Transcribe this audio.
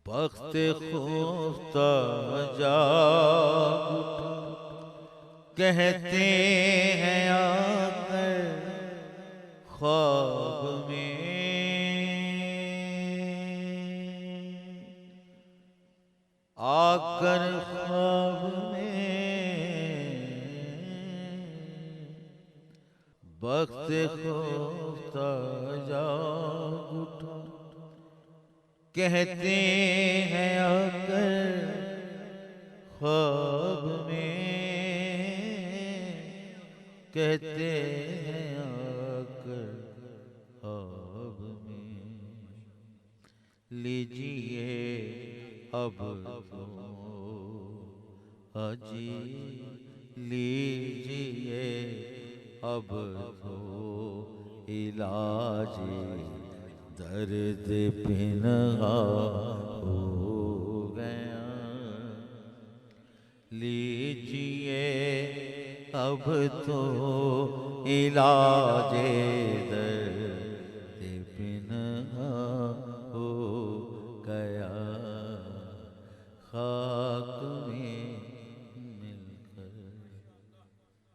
بخت خفتہ جاگ اٹھا، کہتے ہیں آ کر خواب میں، آ کر خواب میں، بخت خفتہ جاگ اٹھا، کہتے ہیں آ کر خواب میں، کہتے ہیں آ کر خواب میں، لیجیے اب تو اجی، لیجیے اب تو علاج درد پنہاں ہو گیا، لیجیے اب تو علاج درد پنہاں ہو گیا،